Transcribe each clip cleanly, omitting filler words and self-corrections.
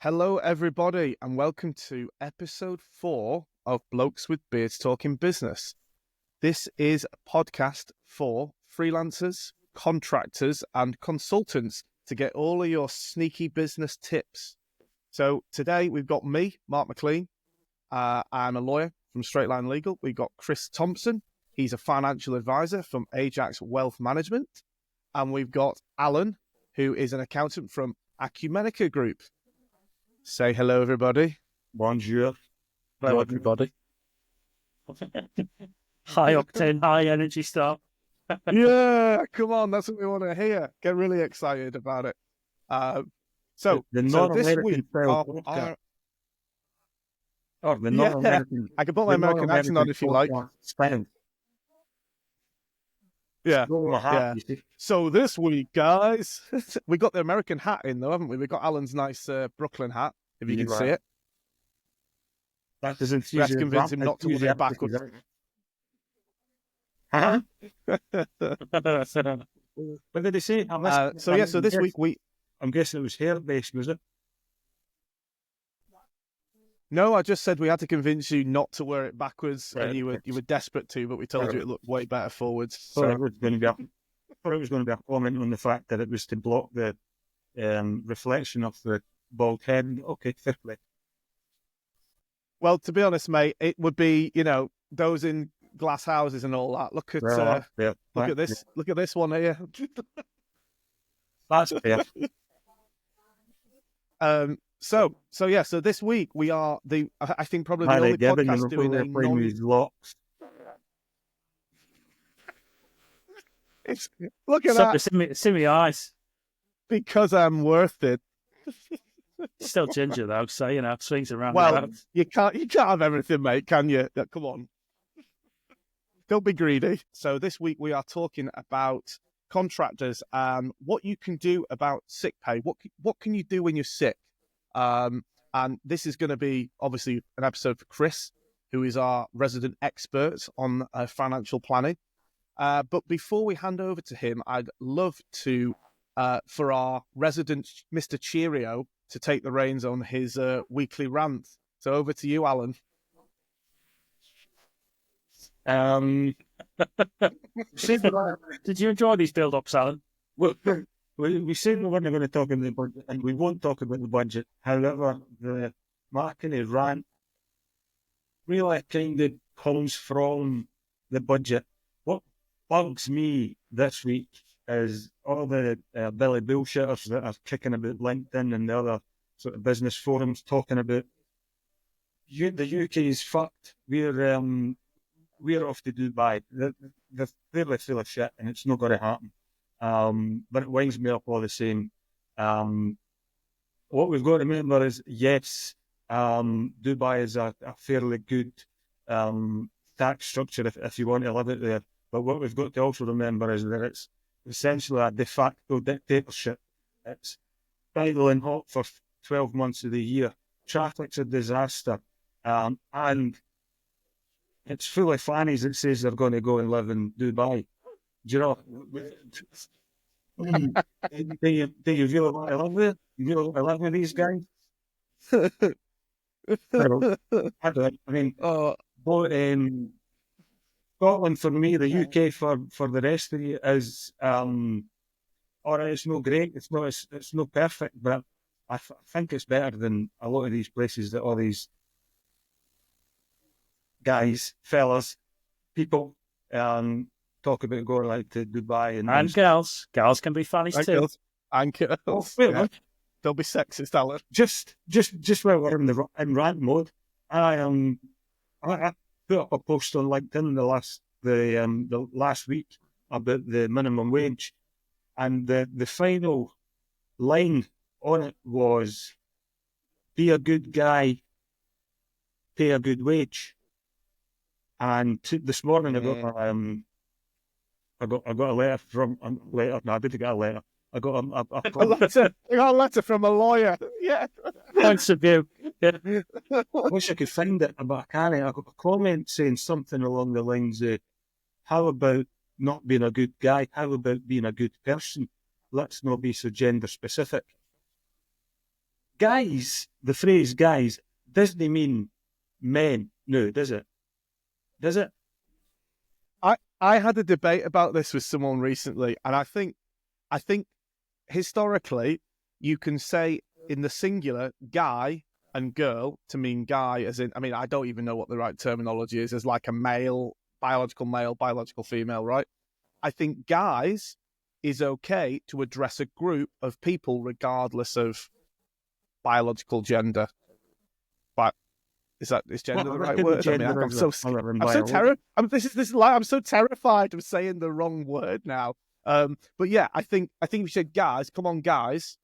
Hello, everybody, and welcome to episode 4 of Blokes with Beards Talking Business. This is a podcast for freelancers, contractors, and consultants to get all of your sneaky business tips. So today we've got me, Mark McLean. I'm a lawyer from Straight Line Legal. We've got Chris Thompson. He's a financial advisor from Ajax Wealth Management. And we've got Alan, who is an accountant from Acumenica Group. Say hello, everybody. Bonjour. Hello, everybody. High octane, high energy stuff. Yeah, come on, that's what we want to hear. Get really excited about it. So this week, I can put my American accent on if you like. Yeah. So this week, guys, we got the American hat in, though, haven't we? We got Alan's nice Brooklyn hat, if you can see it. That doesn't Let's convince him not to wear it backwards. What did they say? So this week I'm guessing it was hair-based, was it? No, I just said we had to convince you not to wear it backwards, Right. and you were desperate to, but we told you it looked way better forwards. I thought So it was going to be a comment on the fact that it was to block the reflection of the bald head. Okay, fair play. well, to be honest, mate, it would be, those in glass houses and all that. Look at this. Look at this one here. That's fair. So this week we are I think probably the only podcast doing a locks. Look at that. See me eyes. Because I'm worth it. Still ginger though, so swings around. Well, you can't have everything, mate, can you? Come on. Don't be greedy. So this week we are talking about contractors and what you can do about sick pay. What can you do when you're sick? And this is going to be obviously an episode for Chris, who is our resident expert on financial planning. But before we hand over to him, I'd love to, for our resident Mr. Cheerio, to take the reins on his weekly rant. So over to you, Alan. Did you enjoy these build-ups, Alan? Well, we said we weren't going to talk about the budget, and we won't talk about the budget. However, the marketing rant really kind of comes from the budget. What bugs me this week is all the Billy bullshitters that are kicking about LinkedIn and the other sort of business forums talking about the UK is fucked. We're off to Dubai. They're fairly full of shit, and it's not going to happen. But it winds me up all the same. What we've got to remember is, yes, Dubai is a fairly good tax structure if you want to live it there. But what we've got to also remember is that it's essentially a de facto dictatorship. It's boiling hot for 12 months of the year. Traffic's a disaster. And it's full of fannies that says they're going to go and live in Dubai. Do you know? Do you really want to live there? You really want to live with these guys? I don't. I mean, Scotland for me, the UK for the rest of you is all right. It's not great. It's not perfect, but I think it's better than a lot of these places that all these guys, fellas, people talk about going like to Dubai and girls. Girls can be funny too. And girls. Oh, yeah. Don't be sexist, Alan. Just while we're in rant mode, I put up a post on LinkedIn the last week about the minimum wage, and the final line on it was, "Be a good guy, pay a good wage." And this morning I got a letter from No, I didn't get a letter. I got a letter from a lawyer. Yeah. Points of view. Yeah. I wish I could find it, but I can't. I got a comment saying something along the lines of, "How about not being a good guy? How about being a good person? Let's not be so gender specific." guys, the phrase guys, doesn't mean men. No, does it? Does it? I had a debate about this with someone recently, and I think historically you can say in the singular guy and girl to mean guy, as in, I mean, I don't even know what the right terminology is, as like a male, biological female, right? I think guys is okay to address a group of people regardless of biological gender. But is gender the right word? I mean, I'm so terrified. I'm so terrified of saying the wrong word now. But yeah, I think we said guys. Come on, guys.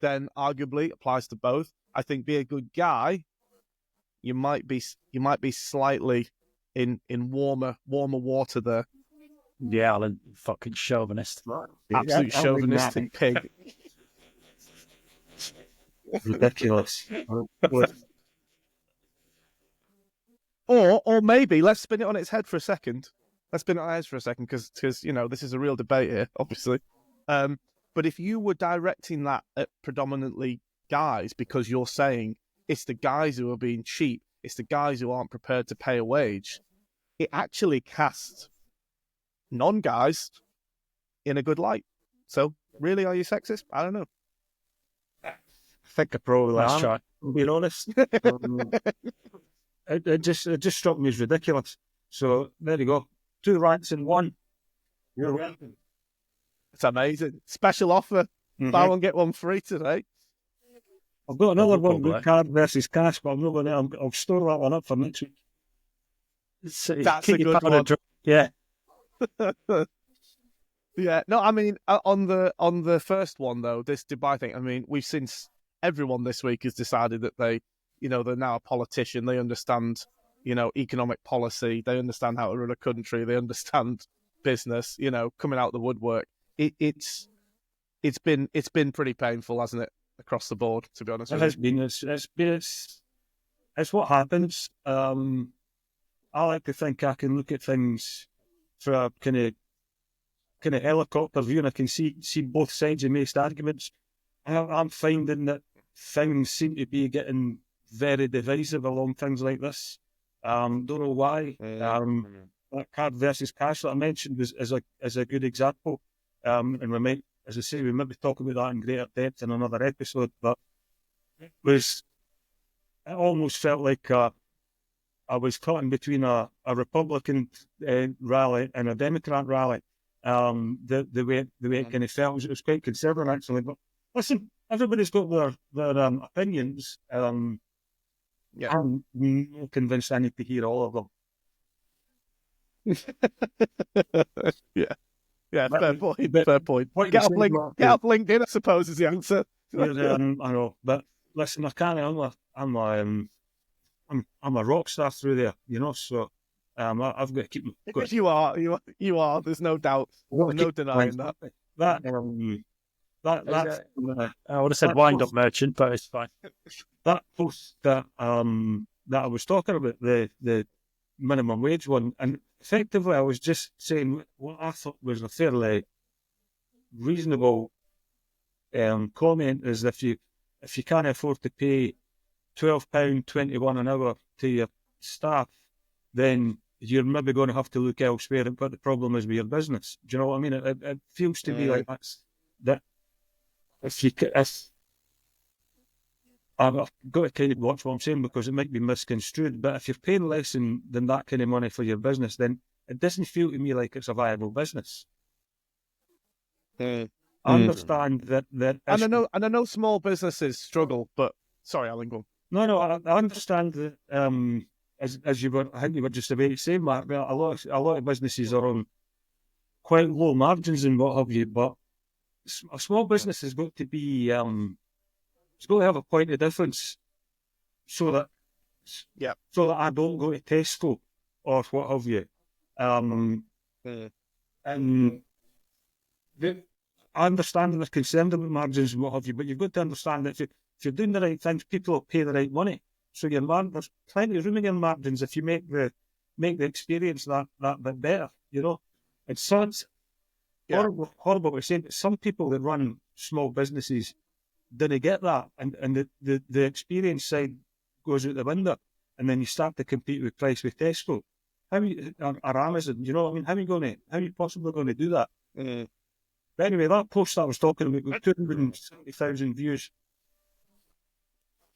Then arguably applies to both. I think be a good guy. You might be slightly in warmer water there. Yeah, Alan, fucking chauvinist. Absolute chauvinistic pig. Ridiculous. Or maybe let's spin it on its head for a second. Let's spin it on its head for a second because this is a real debate here, obviously. But if you were directing that at predominantly guys because you're saying it's the guys who are being cheap, it's the guys who aren't prepared to pay a wage, it actually casts non-guys in a good light. So really, are you sexist? I don't know. I think I probably Nice am, try. to be honest. It just struck me as ridiculous. So there you go. 2 rants in one. You're welcome. It's amazing. Special offer. Buy one, get one free today. I've got another one with card versus cash, but I'm not going to. I'll store that one up for next week. That's a good one. Yeah. Yeah. No, I mean, on the first one though, this Dubai thing. I mean, we've seen everyone this week has decided that they're now a politician. They understand, economic policy. They understand how to run a country. They understand business. Coming out the woodwork. It's been pretty painful, hasn't it, across the board? To be honest, it has been. It's what happens. I like to think I can look at things for a kind of helicopter view, and I can see both sides of most arguments. I'm finding that things seem to be getting very divisive along things like this. Don't know why. That card versus cash that I mentioned is a good example. And we might, as I say, we might be talking about that in greater depth in another episode. But it almost felt like I was caught in between a Republican rally and a Democrat rally. The way it kind of felt, it was quite conservative actually. But listen, everybody's got their opinions. I'm not convinced I need to hear all of them. Yeah, fair point. Get up LinkedIn, I suppose, is the answer. I know, but listen, I can't. I'm a rock star through there, so I've got to keep. You are. There's no doubt. No denying that. I would have said wind-up merchant, but it's fine. That post that I was talking about, the minimum wage one, and effectively I was just saying what I thought was a fairly reasonable comment is if you can't afford to pay £12.21 an hour to your staff, then you're maybe going to have to look elsewhere at what the problem is with your business. Do you know what I mean? It feels to be like that. If I've got to kind of watch what I'm saying because it might be misconstrued, but if you're paying less than that kind of money for your business, then it doesn't feel to me like it's a viable business. I understand that and I know small businesses struggle, but sorry, Alan, go on. No, I understand that. As you were, I think you were just about to say, Mark. A lot of businesses are on quite low margins and what have you, but a small business has got to be. It's got to have a point of difference, so that I don't go to Tesco or what have you. And I understand they're concerned about margins and what have you, but you've got to understand that if you're doing the right things, people will pay the right money. So there's plenty of room in your margins if you make the experience that bit better. It sounds horrible to say, but some people that run small businesses, didn't get that, and the experience side goes out the window, and then you start to compete with price with Tesco. Or Amazon, you know what I mean? How are you possibly going to do that? But anyway, that post I was talking about with 270,000 views.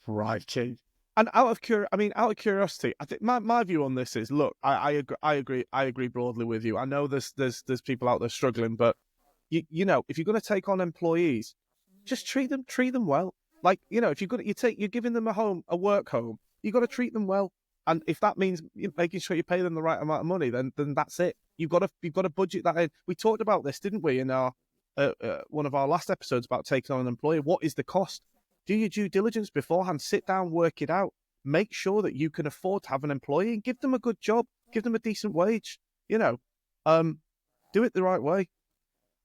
Right, Keith. And out of curiosity, I think my view on this is, look, I agree broadly with you. I know there's people out there struggling, but you know, if you're going to take on employees, just treat them well. Like, you know, if you're giving them a work home, you got to treat them well. And if that means making sure you pay them the right amount of money, then that's it. You've got to budget that in. We talked about this, didn't we, in our one of our last episodes about taking on an employee? What is the cost? Do your due diligence beforehand. Sit down, work it out. Make sure that you can afford to have an employee and give them a good job. Give them a decent wage. You know, do it the right way.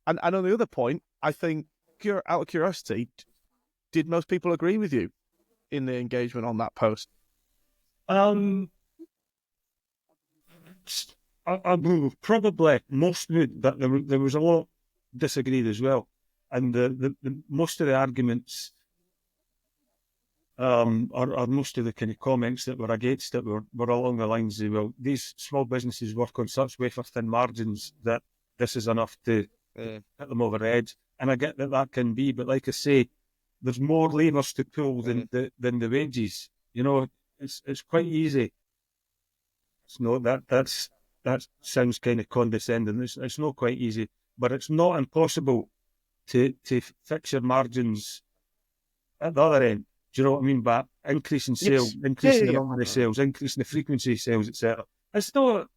And on the other point, I think, out of curiosity, did most people agree with you in the engagement on that post? Probably most would, but there was a lot disagreed as well, and the most of the arguments, or most of the kind of comments that were against it were along the lines of, well, these small businesses work on such wafer thin margins that this is enough to hit them over the edge. And I get that can be, but like I say, there's more levers to pull than the wages. You know, it's quite easy. It's not that sounds kind of condescending. It's not quite easy, but it's not impossible to fix your margins at the other end. Do you know what I mean? By increasing sales, increasing the number of sales, increasing the frequency of sales, etc. It's not.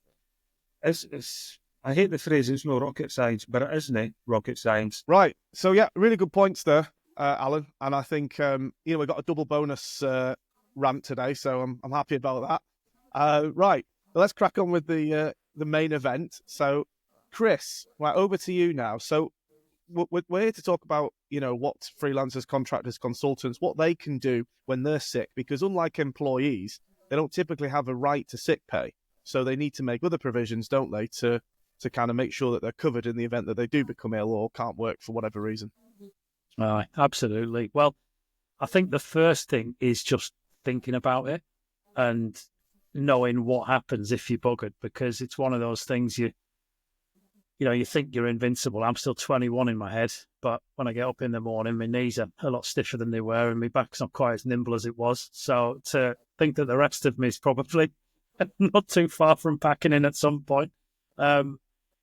It's. I hate the phrase. It's no rocket science, but it isn't rocket science. Right. So yeah, really good points there, Alan. And I think we've got a double bonus rant today, so I'm happy about that. Right. Well, let's crack on with the main event. So, Chris, right, over to you now. So, we're here to talk about, you know, what freelancers, contractors, consultants, what they can do when they're sick, because unlike employees, they don't typically have a right to sick pay. So they need to make other provisions, don't they, to kind of make sure that they're covered in the event that they do become ill or can't work for whatever reason. Absolutely. Well, I think the first thing is just thinking about it and knowing what happens if you're buggered, because it's one of those things you think you're invincible. I'm still 21 in my head, but when I get up in the morning, my knees are a lot stiffer than they were and my back's not quite as nimble as it was. So to think that the rest of me is probably not too far from packing in at some point,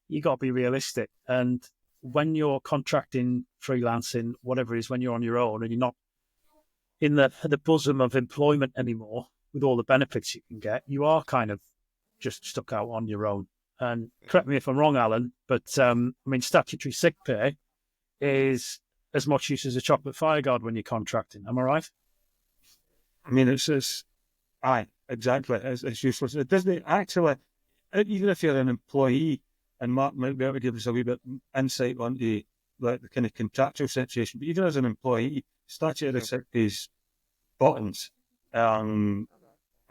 you got to be realistic. And when you're contracting, freelancing, whatever it is, when you're on your own and you're not in the bosom of employment anymore with all the benefits you can get, you are kind of just stuck out on your own. And correct me if I'm wrong, Alan, but statutory sick pay is as much use as a chocolate fireguard when you're contracting. Am I right? I mean, exactly. It's useless. It doesn't actually, even if you're an employee, and Mark might be able to give us a wee bit insight on the kind of contractual situation, but even as an employee, statutory sick pay is buttons. I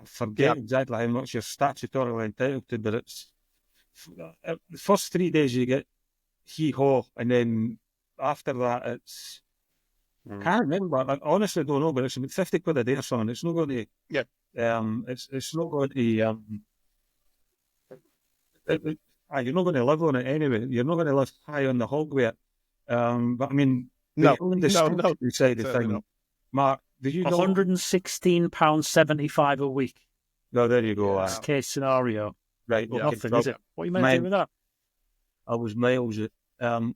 forget exactly how much you're statutorily entitled to, but it's the first 3 days you get hee-haw, and then after that it's I can't remember. I honestly don't know, but it's about 50 quid a day or something. It's not going to it's not going to you're not going to live on it anyway. You're not going to live high on the hog with it. But I mean, no, side of thing. No. Mark, do you know £116.75 a week? No, there you go. Best case scenario. Right, nothing, is it? What are you meant to do with that? I was miles.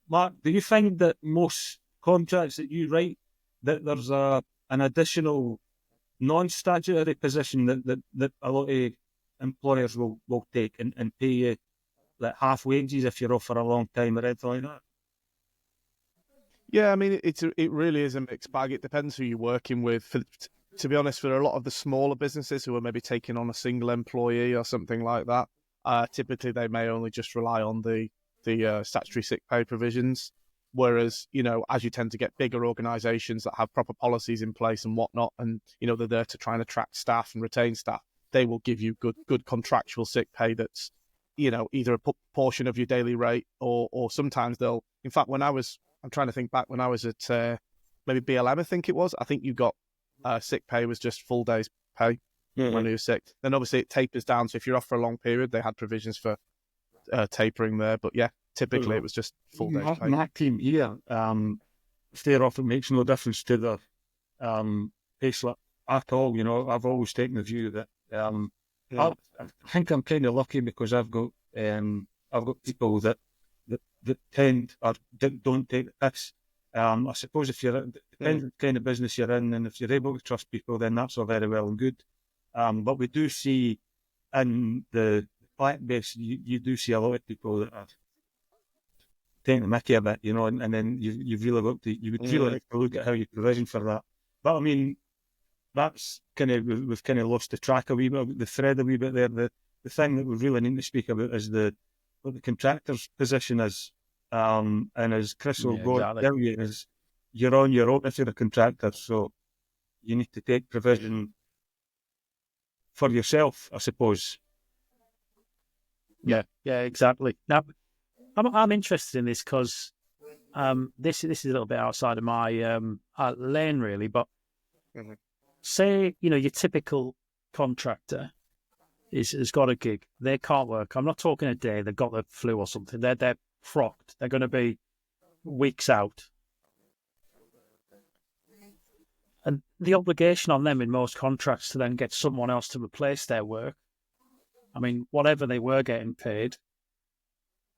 Mark, do you find that most contracts that you write, that there's an additional non-statutory position that a lot of employers will take and pay you like half wages if you're off for a long time or anything like that? Yeah, I mean, it really is a mixed bag. It depends who you're working with. To be honest, for a lot of the smaller businesses who are maybe taking on a single employee or something like that, typically they may only just rely on the statutory sick pay provisions. Whereas, you know, as you tend to get bigger organisations that have proper policies in place and whatnot, and, you know, they're there to try and attract staff and retain staff, they will give you good contractual sick pay that's, you know, either a portion of your daily rate or sometimes they'll, in fact, I'm trying to think back when I was at maybe BLM, I think it was. I think you got sick pay was just full days pay when you were sick. Then obviously it tapers down. So if you're off for a long period, they had provisions for tapering there. But yeah, typically it was just full days pay. My team here, if they're off, it makes no difference to their pay slip at all. You know, I've always taken the view that I think I'm kind of lucky because I've got people that tend or don't take the piss. I suppose if you're depends on the kind of business you're in, and if you're able to trust people, then that's all very well and good. But we do see in the client base, you do see a lot of people that are taking the mickey a bit, you know, and then you've really you would really like to look at how you provision for that. But I mean, that's kind of, we've kind of lost the track a wee bit, the thread a wee bit there. The thing that we really need to speak about is what the contractor's position is. And as Chris will go tell you, is you're on your own if you're a contractor, so you need to take provision for yourself, I suppose. Yeah, exactly. Now, I'm interested in this because this is a little bit outside of my lane, really. But say, you know, your typical contractor has got a gig. They can't work. I'm not talking a day. They've got the flu or something. They're frocked. They're going to be weeks out. And the obligation on them in most contracts to then get someone else to replace their work. I mean, whatever they were getting paid,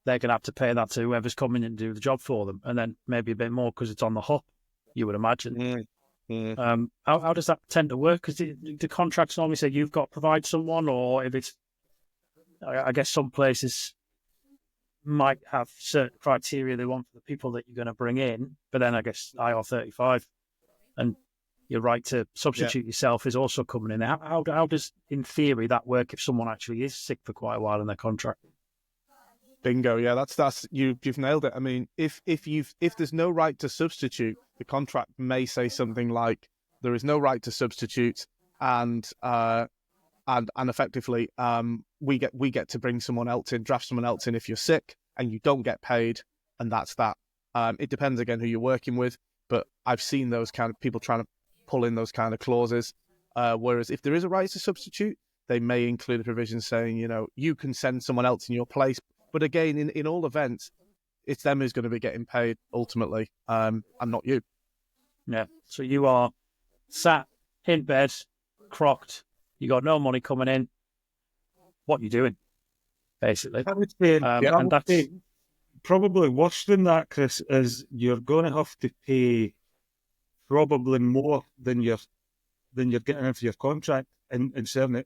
they're going to have to pay that to whoever's coming in to do the job for them, and then maybe a bit more because it's on the hop, you would imagine. How does that tend to work? Because the contracts normally say you've got to provide someone, or if it's, I guess some places might have certain criteria they want for the people that you're going to bring in, but then I guess IR35 and your right to substitute yourself is also coming in. How does, in theory, that work if someone actually is sick for quite a while in their contract? Bingo. Yeah, that's you've nailed it. I mean, if there's no right to substitute, the contract may say something like there is no right to substitute, and effectively we get to bring someone else in, draft someone else in if you're sick and you don't get paid, and that's that. It depends again who you're working with, but I've seen those kind of people trying to pull in those kind of clauses. Whereas if there is a right to substitute, they may include a provision saying, you know, you can send someone else in your place. But again, in all events, it's them who's going to be getting paid ultimately, and not you. Yeah. So you are sat in bed, crocked. You got no money coming in. What are you doing, basically? I would say, probably worse than that, Chris, is you're going to have to pay probably more than you're getting into your contract in certain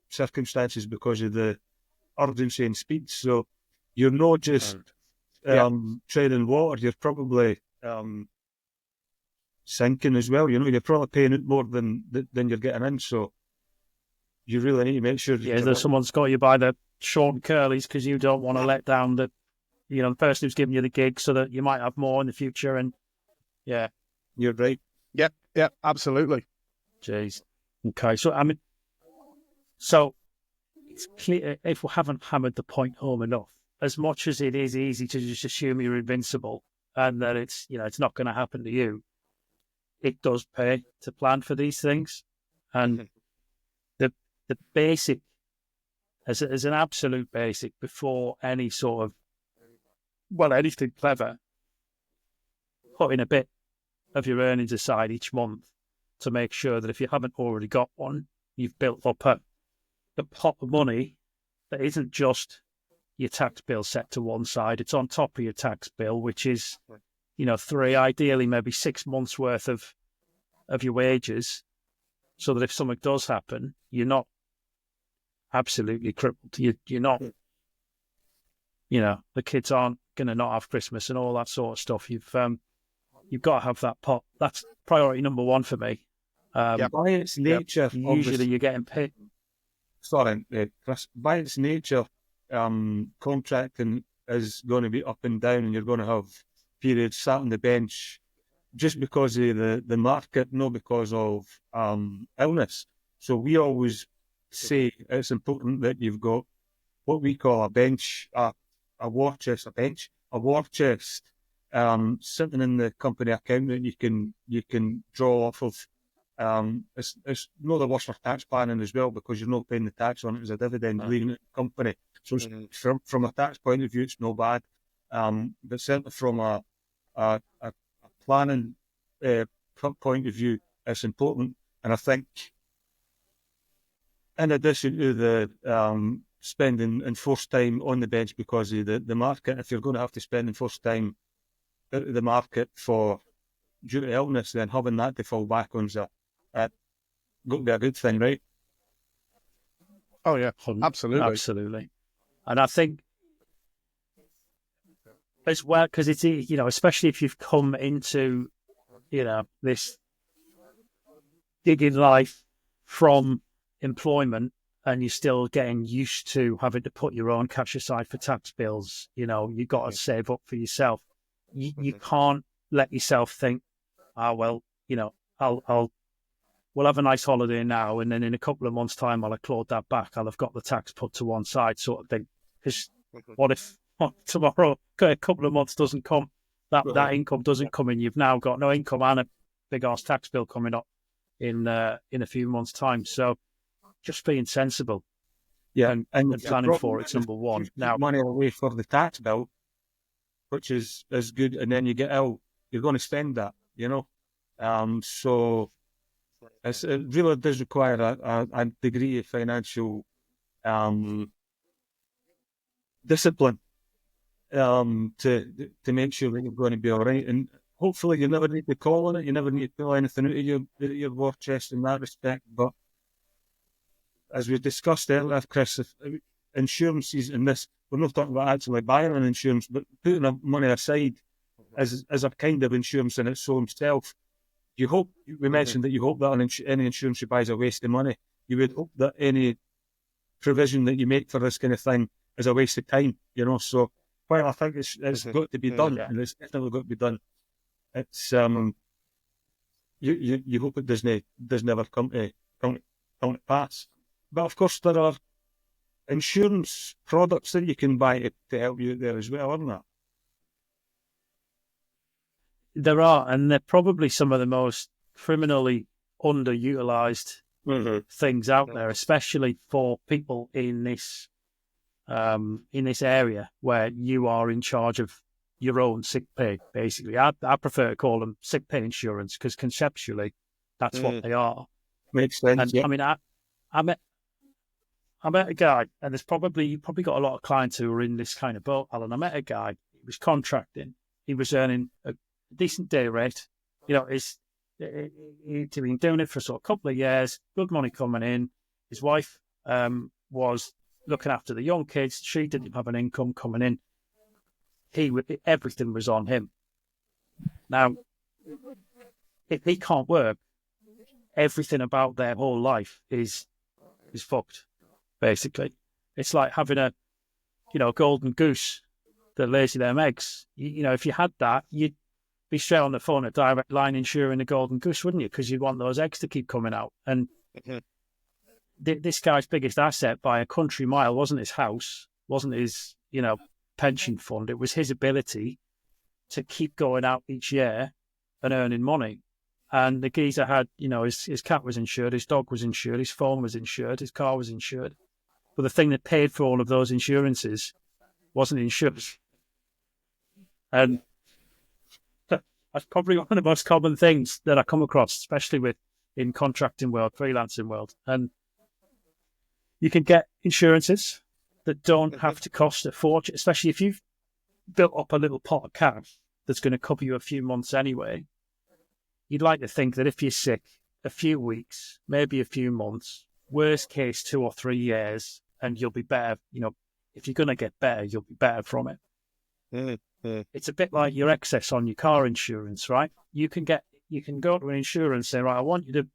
circumstances because of the urgency and speed. So you're not just treading water, you're probably sinking as well. You know, you're probably paying out more than you're getting in. So you really need to make sure. Yeah, that someone's got you by the short curlies because you don't want to let down the person who's giving you the gig, so that you might have more in the future. And yeah, you're right. Yeah, absolutely. Jeez. Okay, so I mean, so it's clear if we haven't hammered the point home enough. As much as it is easy to just assume you're invincible and that it's not going to happen to you, it does pay to plan for these things. And the basic, as an absolute basic, before any sort of, anything clever, putting a bit of your earnings aside each month to make sure that if you haven't already got one, you've built up a pot of money that isn't just your tax bill set to one side. It's on top of your tax bill, which is, 3, ideally maybe 6 months worth of your wages, so that if something does happen, you're not absolutely crippled. You're not, the kids aren't going to not have Christmas and all that sort of stuff. You've got to have that pot. That's priority number one for me. By its nature, usually you're getting paid. Sorry, Chris. By its nature, contracting is going to be up and down, and you're going to have periods sat on the bench just because of the market, not because of illness. So we always say it's important that you've got what we call a bench, a war chest, sitting in the company account that you can draw off of. It's not the worst for tax planning as well, because you're not paying the tax on it as a dividend, leaving it in the company. So from a tax point of view, it's no bad. But certainly from a planning point of view, it's important. And I think, in addition to the spending enforced time on the bench because of the market, if you're going to have to spend enforced time out of the market due to illness, then having that to fall back on is going to be a good thing, right? Oh yeah, absolutely. Absolutely. And I think as well, because it's, especially if you've come into, this digging life from employment, and you're still getting used to having to put your own cash aside for tax bills, you've got to save up for yourself. You can't let yourself think, we'll have a nice holiday now, and then in a couple of months' time, I'll have clawed that back. I'll have got the tax put to one side, sort of thing. Because what if tomorrow, a couple of months doesn't come, that income doesn't come in? You've now got no income and a big ass tax bill coming up in a few months' time. So just being sensible, and planning for it's number one. Now, money away for the tax bill, which is good, and then you get ill, you're going to spend that, So it really does require a degree of financial discipline to make sure that you're going to be all right. And hopefully you never need to call on it, you never need to pull anything out of your war chest in that respect. But as we discussed earlier, Chris, insurances in this, we're not talking about actually buying an insurance, but putting money aside as a kind of insurance in its own self. We mentioned that you hope that any insurance you buy is a waste of money. You would hope that any provision that you make for this kind of thing is a waste of time, So while I think it's got to be done, and it's definitely got to be done, it's you hope it does never come to pass. But of course, there are insurance products that you can buy to help you out there as well, aren't there? There are, and they're probably some of the most criminally underutilized things out there, especially for people in this area where you are in charge of your own sick pay. Basically, I prefer to call them sick pay insurance, because conceptually, that's what they are. Makes sense. And yeah. I mean, I met a guy, and you've probably got a lot of clients who are in this kind of boat, Alan. I met a guy. He was contracting. He was earning a decent day rate. He'd been doing it for a couple of years, good money coming in. His wife was looking after the young kids. She didn't have an income coming in. Everything was on him. Now, if he can't work, everything about their whole life is fucked, basically. It's like having a golden goose that lays you them eggs. If you had that, you'd be straight on the phone at Direct Line insuring the golden goose, wouldn't you? Because you'd want those eggs to keep coming out. And this guy's biggest asset by a country mile wasn't his house, wasn't his, pension fund. It was his ability to keep going out each year and earning money. And the geezer had, his cat was insured, his dog was insured, his phone was insured, his car was insured. But the thing that paid for all of those insurances wasn't insured. And that's probably one of the most common things that I come across, especially in contracting world, freelancing world. And you can get insurances that don't have to cost a fortune, especially if you've built up a little pot of cash that's going to cover you a few months anyway. You'd like to think that if you're sick, a few weeks, maybe a few months, worst case 2 or 3 years, and you'll be better. If you're going to get better, you'll be better from it. It's a bit like your excess on your car insurance, right? You can go to an insurer and say, right, I want you to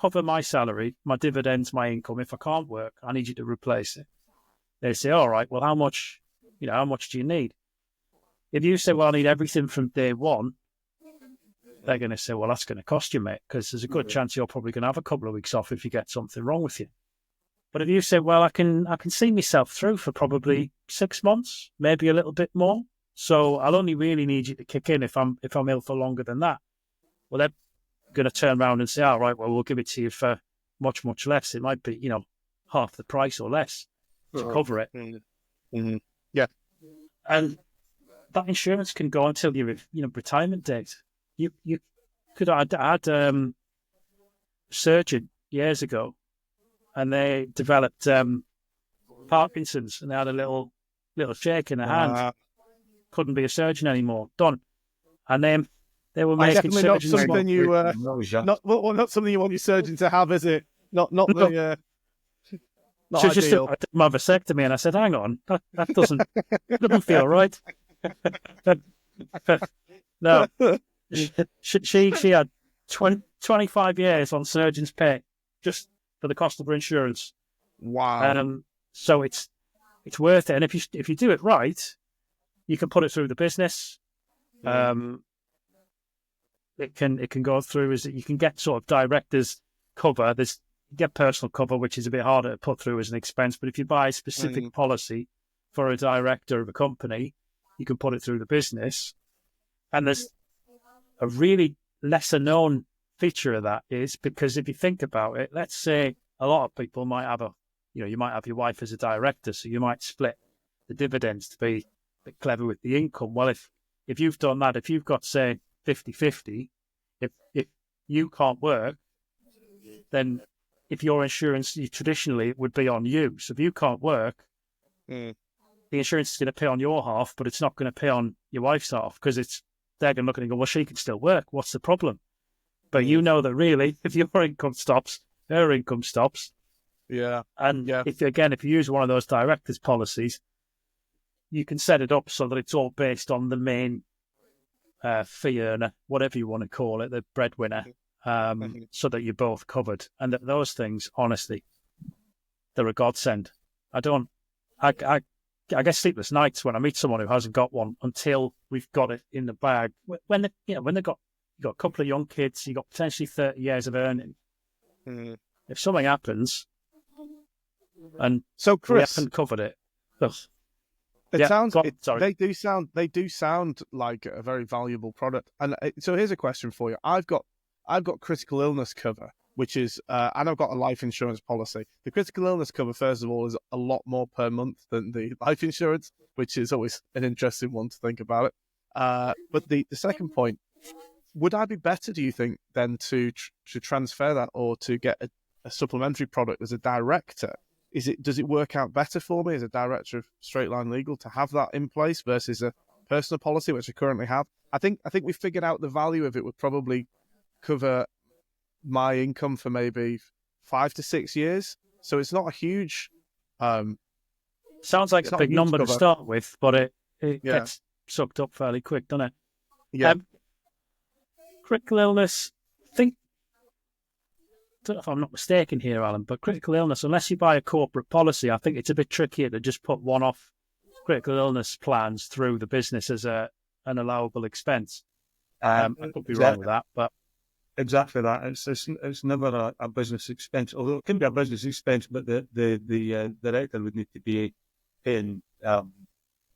cover my salary, my dividends, my income. If I can't work, I need you to replace it. They say, all right, well, how much do you need? If you say, well, I need everything from day one, they're going to say, well, that's going to cost you, mate, because there's a good chance you're probably going to have a couple of weeks off if you get something wrong with you. But if you say, well, I can see myself through for probably 6 months, maybe a little bit more, So I'll only really need you to kick in if I'm ill for longer than that. Well, they're going to turn around and say, all right, well, we'll give it to you for much, much less. It might be, half the price or less to cover it. Mm-hmm. Yeah. And that insurance can go until your retirement date. You could I had a surgeon years ago, and they developed Parkinson's, and they had a little shake in their hand. Couldn't be a surgeon anymore. Done. And then they were making definitely not surgeons. something you not something you want your surgeon to have, is it? Not the. Not so just ideal. my vasectomy, and I said, "Hang on, that doesn't feel right." No, she had 25 years on surgeon's pay just for the cost of her insurance. Wow. So it's worth it, and if you do it right, you can put it through the business. It can go through as you can get sort of directors cover. You get personal cover, which is a bit harder to put through as an expense. But if you buy a specific policy for a director of a company, you can put it through the business. And there's a really lesser known feature of that is because if you think about it, let's say a lot of people might have you might have your wife as a director, so you might split the dividends to be a bit clever with the income. Well, if you've done that, if you've got, say, 50-50, if you can't work, then if your insurance, traditionally, it would be on you. So if you can't work, the insurance is going to pay on your half, but it's not going to pay on your wife's half because they're going to look at it and go, well, she can still work. What's the problem? But you know that really, if your income stops, her income stops. Yeah. And if you use one of those directors' policies, you can set it up so that it's all based on the main fee earner, whatever you want to call it, the breadwinner. So that you're both covered. And those things, honestly, they're a godsend. I get sleepless nights when I meet someone who hasn't got one until we've got it in the bag. When they've got a couple of young kids, you've got potentially 30 years of earning. If something happens, and so Chris, we haven't covered it. They do sound like a very valuable product. And so here's a question for you. I've got critical illness cover, which is, and I've got a life insurance policy. The critical illness cover, first of all, is a lot more per month than the life insurance, which is always an interesting one to think about it. But the second point, would I be better, do you think, than to transfer that or to get a supplementary product as a director? Does it work out better for me as a director of Straight Line Legal to have that in place versus a personal policy, which I currently have? I think we figured out the value of it would probably cover my income for maybe 5 to 6 years. So it's not a huge. Sounds like a big number to start with, but it gets sucked up fairly quick, doesn't it? Yeah. Critical illness, I don't know if I'm not mistaken here, Alan, but critical illness, unless you buy a corporate policy, I think it's a bit trickier to just put one-off critical illness plans through the business as an allowable expense. I could be wrong with that, but exactly that. It's never a business expense, although it can be a business expense, but the director would need to be paying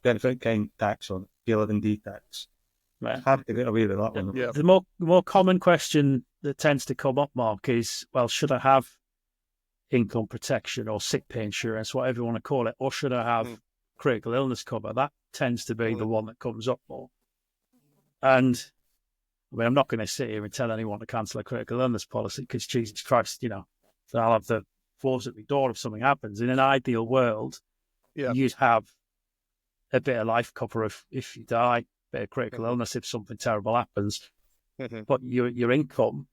benefit kind tax on P11D tax. Right. Have to get away with that one. Yeah. The more common question that tends to come up, Mark, is, well, should I have income protection or sick pay insurance, whatever you want to call it, or should I have critical illness cover? That tends to be the one that comes up more. And I mean, I'm not going to sit here and tell anyone to cancel a critical illness policy because, Jesus Christ, so I'll have the force at my door if something happens. In an ideal world, you'd have a bit of life cover if you die, a bit of critical illness if something terrible happens. But your income,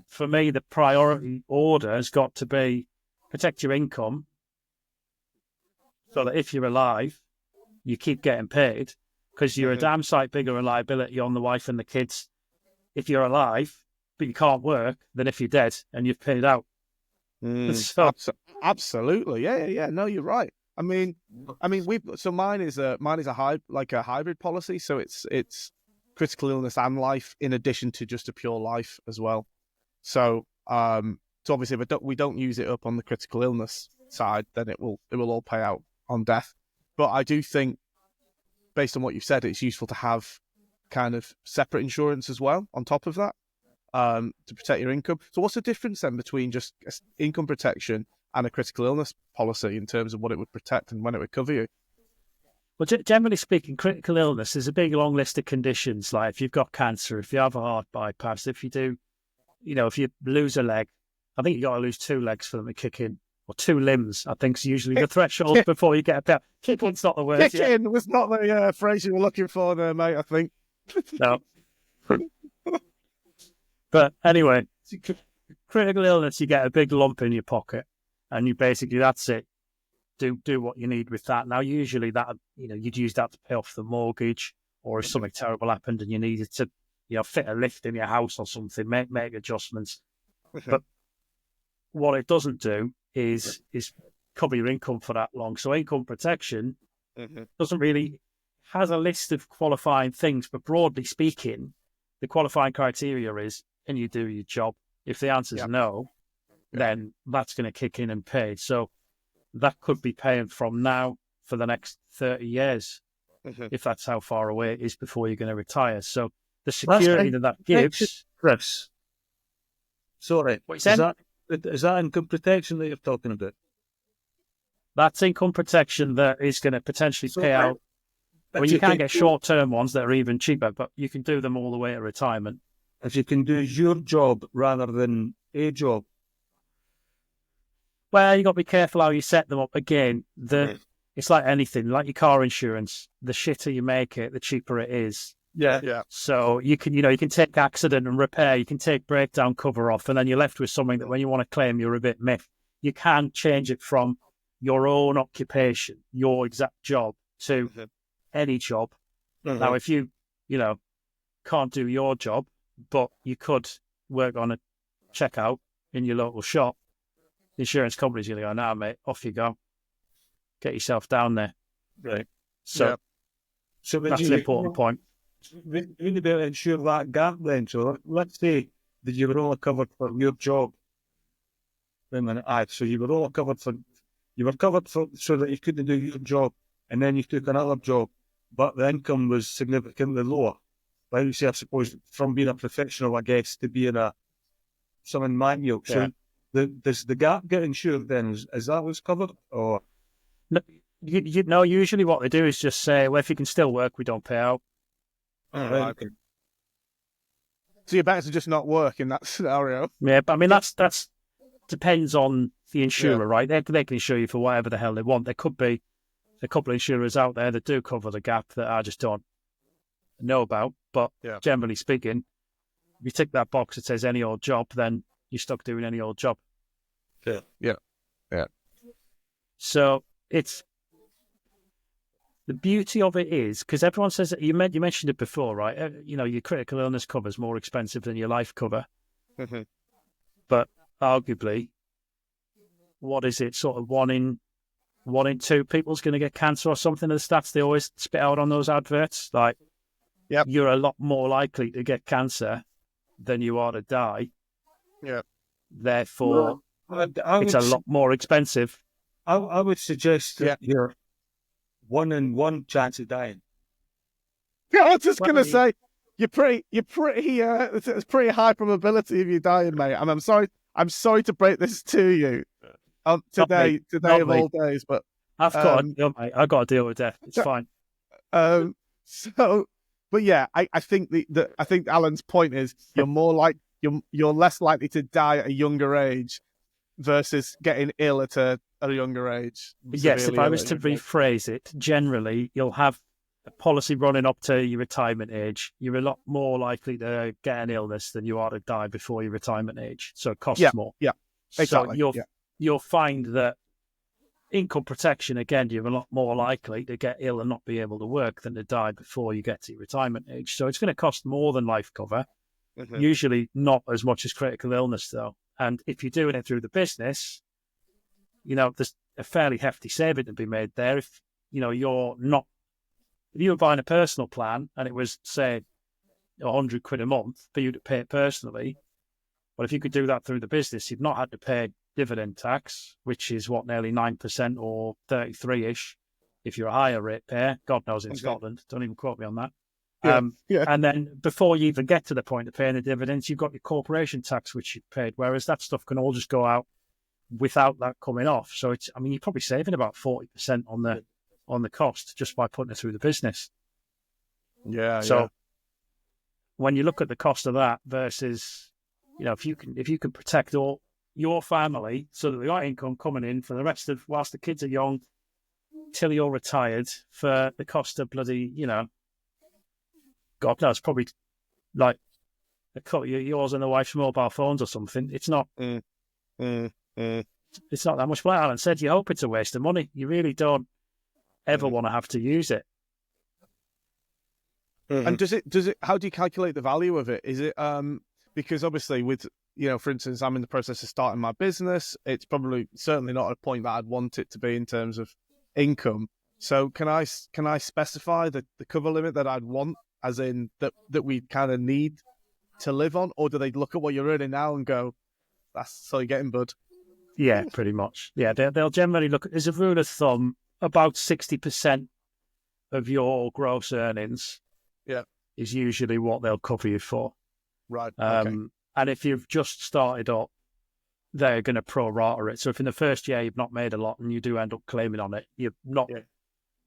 for me, the priority order has got to be protect your income so that if you're alive, you keep getting paid, because you're a damn sight bigger liability on the wife and the kids if you're alive, but you can't work, than if you're dead and you've paid out. Absolutely. Yeah. No, you're right. I mean, mine is a hybrid policy. So it's critical illness and life in addition to just a pure life as well. So obviously, if we don't use it up on the critical illness side, then it will all pay out on death. But I do think based on what you've said, it's useful to have kind of separate insurance as well on top of that to protect your income. So what's the difference then between just income protection and a critical illness policy in terms of what it would protect and when it would cover you? Well, generally speaking, critical illness is a big long list of conditions. Like if you've got cancer, if you have a heart bypass, if you do, if you lose a leg, I think you got to lose 2 legs for them to kick in, or 2 limbs. I think is usually the threshold before you get a payout. Kick in's not the word. Kick in was not the phrase you were looking for there, mate. I think. No. But anyway, critical illness, you get a big lump in your pocket, and you basically that's it. Do what you need with that. Now, usually that you'd use that to pay off the mortgage, or if something terrible happened and you needed to fit a lift in your house or something, make adjustments. But what it doesn't do is cover your income for that long. So income protection doesn't really has a list of qualifying things, but broadly speaking, the qualifying criteria is can you do your job? If the answer is no, then that's going to kick in and pay. So that could be paying from now for the next 30 years, if that's how far away it is before you're going to retire. So the security that gives... Chris, sorry, what you said? Is that income protection that you're talking about? That's income protection that is going to potentially pay out. Well, you can get short-term ones that are even cheaper, but you can do them all the way to retirement. If you can do your job rather than a job. Well, you got to be careful how you set them up. Again, it's like anything, like your car insurance. The shitter you make it, the cheaper it is. Yeah. So you can take accident and repair. You can take breakdown cover off, and then you're left with something that when you want to claim, you're a bit miffed. You can change it from your own occupation, your exact job, to any job. Now, if you can't do your job, but you could work on a checkout in your local shop, the insurance company's going to go, "Nah, mate, off you go. Get yourself down there." Right. So that's an important point. We need to be able to ensure that gap then. So let's say that you were only covered for your job. Wait a minute. So you were only covered for so that you couldn't do your job, and then you took another job, but the income was significantly lower. Like you say, I suppose from being a professional, I guess, to being someone manual. So does the gap get insured then? Is that what's covered? Or no, usually what they do is just say, well, if you can still work, we don't pay out. Right. Okay. So you're better to just not work in that scenario. Yeah, but I mean that's depends on the insurer, right? They can insure you for whatever the hell they want. There could be a couple of insurers out there that do cover the gap that I just don't know about. But generally speaking, if you tick that box that says any old job, then you're stuck doing any old job. Yeah. So it's the beauty of it is because everyone says that you mentioned it before, right? Your critical illness cover is more expensive than your life cover, but arguably, what is it? Sort of one in 2 people's going to get cancer or something. The stats they always spit out on those adverts, like, you're a lot more likely to get cancer than you are to die. Yeah. Therefore, it's a lot more expensive. I would suggest that you're 1 in 1 chance of dying. Yeah, I was just going to say, you're pretty. It's a pretty high probability of you dying, mate. And I'm sorry to break this to you today of all days, but I've got to deal with death. It's fine. But yeah, I think I think Alan's point is you're less likely to die at a younger age versus getting ill at a younger age. Yes, if I was to rephrase it, generally you'll have a policy running up to your retirement age. You're a lot more likely to get an illness than you are to die before your retirement age. So it costs more. Yeah, exactly. So you'll find that income protection, again, you're a lot more likely to get ill and not be able to work than to die before you get to your retirement age. So it's going to cost more than life cover. Usually not as much as critical illness, though. And if you're doing it through the business, there's a fairly hefty saving to be made there. If you were buying a personal plan and it was, say, £100 a month for you to pay it personally, well, if you could do that through the business, you've not had to pay dividend tax, which is nearly 9% or 33-ish. if you're a higher rate payer. God knows in Okay. Scotland. Don't even quote me on that. Yeah. And then before you even get to the point of paying the dividends, you've got your corporation tax, which you've paid, whereas that stuff can all just go out without that coming off. So you're probably saving about 40% on the cost just by putting it through the business. Yeah. So when you look at the cost of that versus, if you can protect all your family so that they got income coming in for the rest of whilst the kids are young till you're retired for the cost of bloody, God knows, probably like a cut of yours and the wife's mobile phones or something. It's not. It's not that much. Like Alan said, you hope it's a waste of money. You really don't ever want to have to use it. And does it? How do you calculate the value of it? Is it because obviously with for instance, I'm in the process of starting my business. It's certainly not a point that I'd want it to be in terms of income. So can I specify the cover limit that I'd want, as in that we kind of need to live on, or do they look at what you're earning now and go, that's all you're getting, bud? Yeah, pretty much. Yeah, they'll generally look. As a rule of thumb, about 60% of your gross earnings, is usually what they'll cover you for. Right. Okay. And if you've just started up, they're going to pro-rata it. So if in the first year you've not made a lot and you do end up claiming on it, you're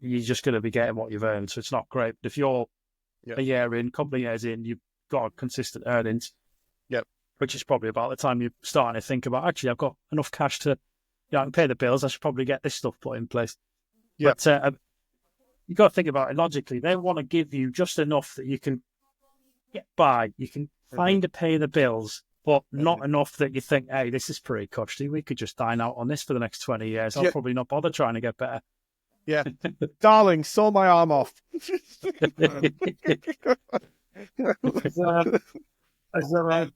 just going to be getting what you've earned. So it's not great. But if you're a year in, couple of years in, you've got consistent earnings, which is probably about the time you're starting to think about, actually, I've got enough cash to, I can pay the bills. I should probably get this stuff put in place. But you've got to think about it logically. They want to give you just enough that you can get by. You can find to pay the bills, but not enough that you think, hey, this is pretty cushy. We could just dine out on this for the next 20 years. I'll probably not bother trying to get better. Yeah. Darling, saw my arm off. Is there a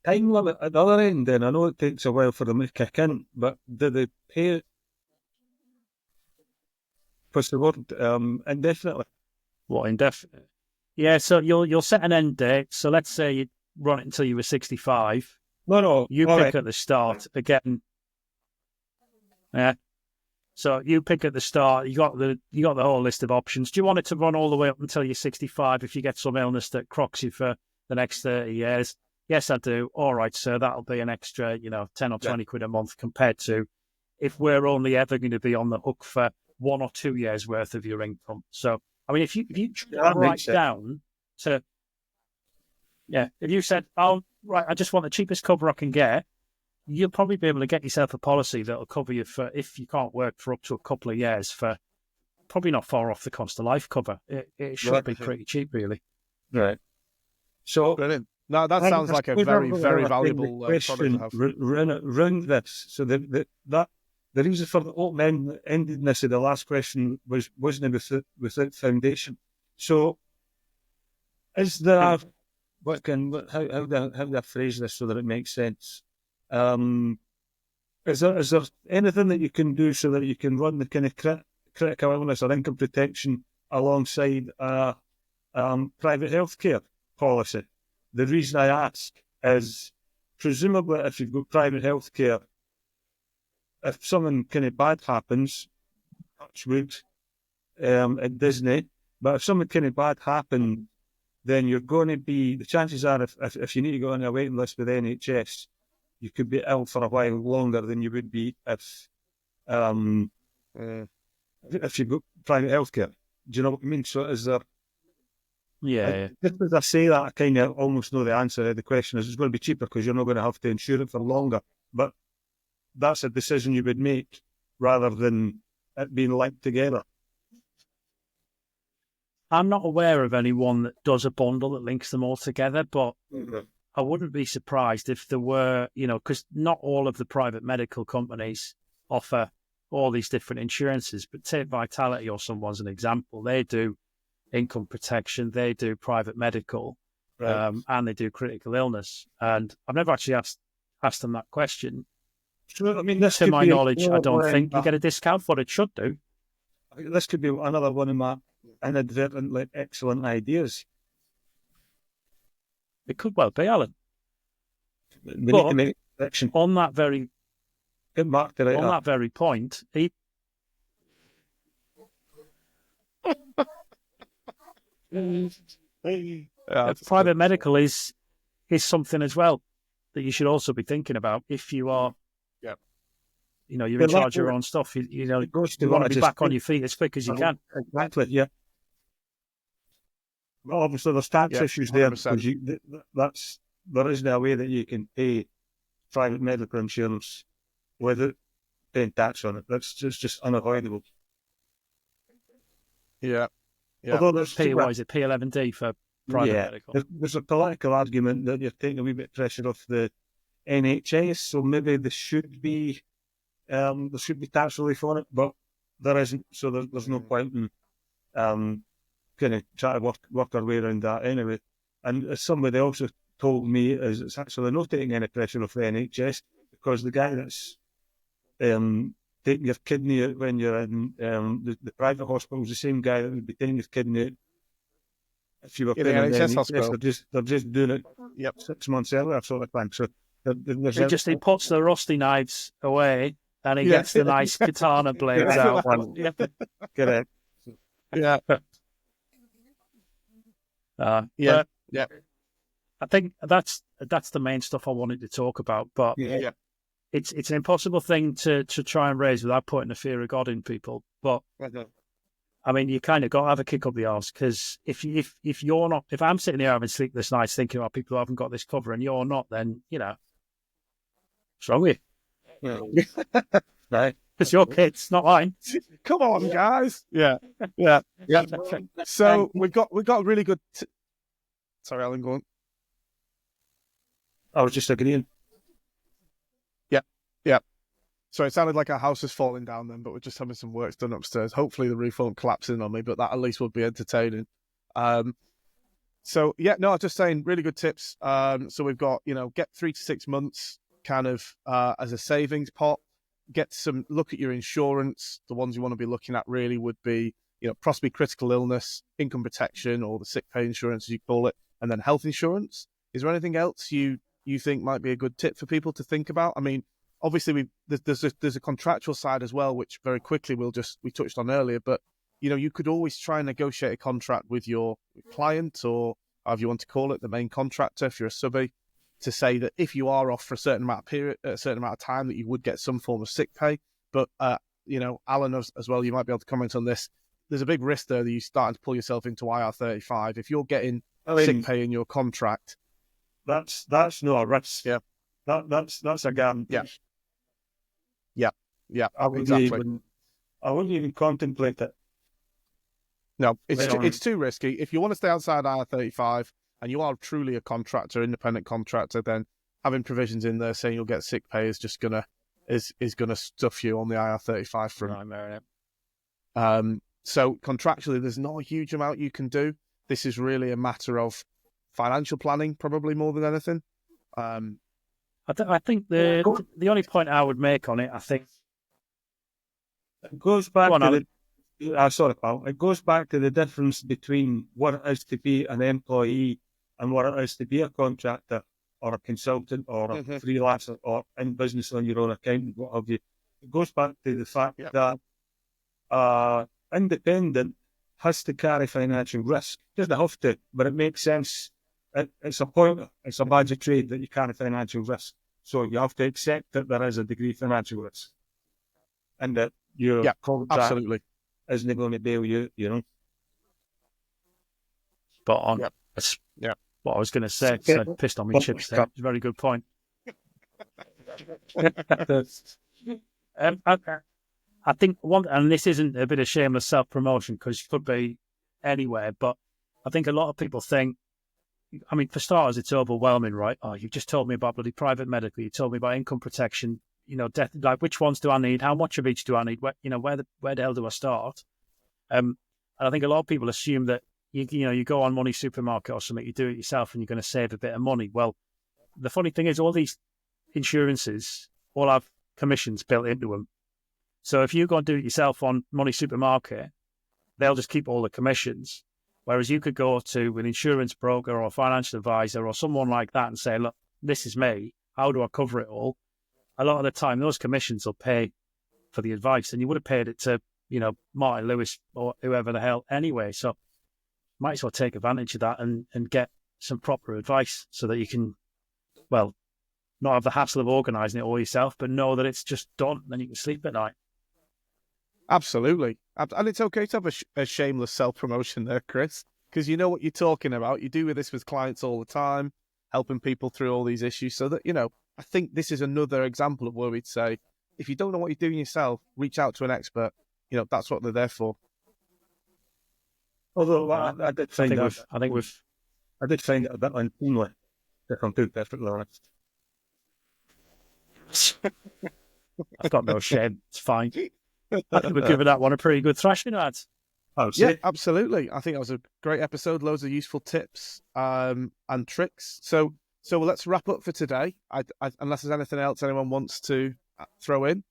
time limit at the other end then? I know it takes a while for them to kick in, but do they pay it? What's the word? Indefinitely? What, indefinite? Yeah, so you'll set an end date. So let's say you run it until you were 65. No. You pick at the start again. Yeah. So you pick at the start. You got the whole list of options. Do you want it to run all the way up until you're 65 if you get some illness that crocks you for the next 30 years? Yes, I do. All right, so that'll be an extra, 10 or 20 quid a month compared to if we're only ever going to be on the hook for 1 or 2 years worth of your income. So, I mean, if you write down to, if you said, oh, right, I just want the cheapest cover I can get, you'll probably be able to get yourself a policy that'll cover you for, if you can't work for up to a couple of years, for probably not far off the cost of life cover. It should be pretty cheap, really. Right. So, brilliant. No, that sounds like a very, very valuable product to have. Round this, so the reason for the open-endedness of the last question wasn't without foundation. So, is there how do I phrase this so that it makes sense? Is there anything that you can do so that you can run the kind of critical illness or income protection alongside private healthcare policy? The reason I ask is, presumably, if you've got private healthcare, if something kind of bad happens, touch wood, at Disney, but if something kind of bad happens, then you're going to be, the chances are, if you need to go on a waiting list with NHS, you could be ill for a while longer than you would be if you've got private healthcare. Do you know what I mean? So is there... Yeah. Just as I say that, I kind of almost know the answer. The question is, it's going to be cheaper because you're not going to have to insure it for longer. But that's a decision you would make rather than it being linked together. I'm not aware of anyone that does a bundle that links them all together, but I wouldn't be surprised if there were, because not all of the private medical companies offer all these different insurances. But take Vitality or someone's an example. They do income protection, they do private medical, and they do critical illness. And I've never actually asked them that question. So, I mean, to my knowledge, I don't think you get a discount for it. Should do. This could be another one of my inadvertently excellent ideas. It could well be, Alan. On that very point, Private medical is something as well that you should also be thinking about if you are, you're in charge of your own stuff. You want to be back on your feet as quick as you can. Exactly, yeah. Well, obviously, there's tax issues there 100%. because there isn't a way that you can pay private medical insurance without paying tax on it. That's just unavoidable. Yeah. Although there's What is it, P11D for private medical? There's a political argument that you're taking a wee bit of pressure off the NHS, so maybe there should be tax relief on it, but there isn't. So there's no point in kind of try to work our way around that anyway. And as somebody also told me, is it's actually not taking any pressure off the NHS because the guy that's taking your kidney out when you're in the private hospital is the same guy that would be taking your kidney out if you were in the NHS hospital. They're just doing it 6 months earlier, sort of thing. So he puts the rusty knives away and he gets the nice katana blades out. Correct. Yeah. I think that's the main stuff I wanted to talk about. But it's an impossible thing to try and raise without putting the fear of God in people. But I mean, you kind of got to have a kick up the arse because if I'm sitting here having sleepless nights thinking about people who haven't got this cover and you're not, then what's wrong with you? Right. It's your kids, not mine. Come on, guys. Yeah. So we've got a really good. Sorry, Alan, go on. I was just agreeing. Yeah. So it sounded like our house is falling down then, but we're just having some work done upstairs. Hopefully the roof won't collapse in on me, but that at least would be entertaining. So yeah, no, I was just saying really good tips. So we've got, get 3 to 6 months kind of as a savings pot. Look at your insurance. The ones you want to be looking at really would be, possibly critical illness, income protection, or the sick pay insurance, as you call it, and then health insurance. Is there anything else you think might be a good tip for people to think about? I mean, obviously there's a contractual side as well, which very quickly we touched on earlier, but you could always try and negotiate a contract with your client, or however you want to call it, the main contractor, if you're a subby, to say that if you are off for a certain amount of time, that you would get some form of sick pay. But Alan as well, you might be able to comment on this. There's a big risk there that you're starting to pull yourself into IR35 if you're getting sick pay in your contract. That's no risk. Yeah, that's a guarantee. Yeah. I wouldn't even contemplate it. No, it's too risky. If you want to stay outside IR35 and you are truly a contractor, independent contractor, then having provisions in there saying you'll get sick pay is just gonna stuff you on the IR35 front. So contractually, there's not a huge amount you can do. This is really a matter of financial planning, probably more than anything. I think the only point I would make on it, I think, it goes back It goes back to the difference between what it is to be an employee and what it is to be a contractor or a consultant or a freelancer or in business on your own account, what have you. It goes back to the fact that independent has to carry financial risk. It doesn't have to, but it makes sense. It's a badge of trade that you carry financial risk. So you have to accept that there is a degree of financial risk. And that your contract absolutely isn't going to bail you, But on what I was going to say, so I pissed on my chips there. It's a very good point. I think and this isn't a bit of shameless self-promotion because it could be anywhere, but I think a lot of people think, I mean, for starters, it's overwhelming, right? Oh, you've just told me about bloody private medical. You told me about income protection, death. Like, which ones do I need? How much of each do I need? Where the hell do I start? And I think a lot of people assume that you go on Money Supermarket or something, you do it yourself, and you're going to save a bit of money. Well, the funny thing is, all these insurances all have commissions built into them. So if you go and do it yourself on Money Supermarket, they'll just keep all the commissions. Whereas you could go to an insurance broker or a financial advisor or someone like that and say, look, this is me. How do I cover it all? A lot of the time, those commissions will pay for the advice, and you would have paid it to Martin Lewis or whoever the hell anyway. So might as well take advantage of that and get some proper advice so that you can, well, not have the hassle of organising it all yourself, but know that it's just done, then you can sleep at night. Absolutely. And it's okay to have a shameless self-promotion there, Chris, because you know what you're talking about. You do this with clients all the time, helping people through all these issues so that, I think this is another example of where we'd say, if you don't know what you're doing yourself, reach out to an expert. That's what they're there for. Although I did find I did find it a bit unseemly, if I'm being perfectly honest. I've got no shame. It's fine. I think we're giving that one a pretty good thrashing, lads. Yeah, absolutely. I think that was a great episode. Loads of useful tips and tricks. So let's wrap up for today. Unless there's anything else anyone wants to throw in.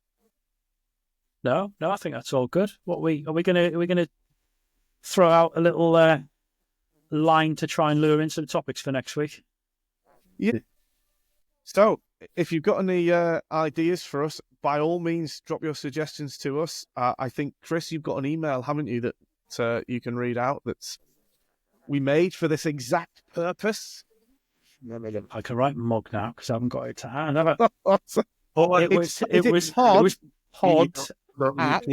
No, I think that's all good. Are we gonna throw out a little line to try and lure in some topics for next week? Yeah. So if you've got any ideas for us, by all means, drop your suggestions to us. I think, Chris, you've got an email, haven't you, that you can read out that's we made for this exact purpose? I can write mug now because I haven't got it to hand. Have I? It was pod at.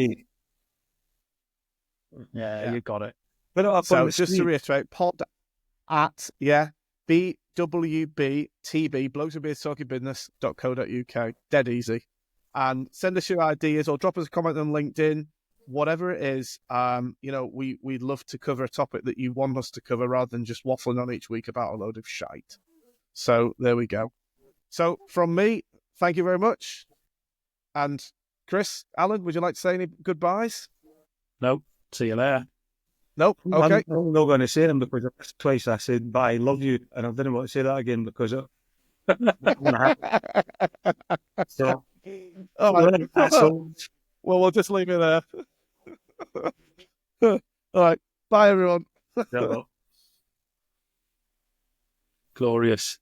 Yeah, you got it. But so just to reiterate, pod at BWBTB, blokeswithbeards.talkingbusiness.co.uk. Dead easy. And send us your ideas or drop us a comment on LinkedIn, whatever it is. We'd love to cover a topic that you want us to cover rather than just waffling on each week about a load of shite. So there we go. So from me, thank you very much. And Chris, Alan, would you like to say any goodbyes? Nope. See you later. Nope. Okay. I'm not going to say them because twice I said bye, love you, and I didn't want to say that again because of. So, right. Well, we'll just leave it there. All right. Bye, everyone. Glorious.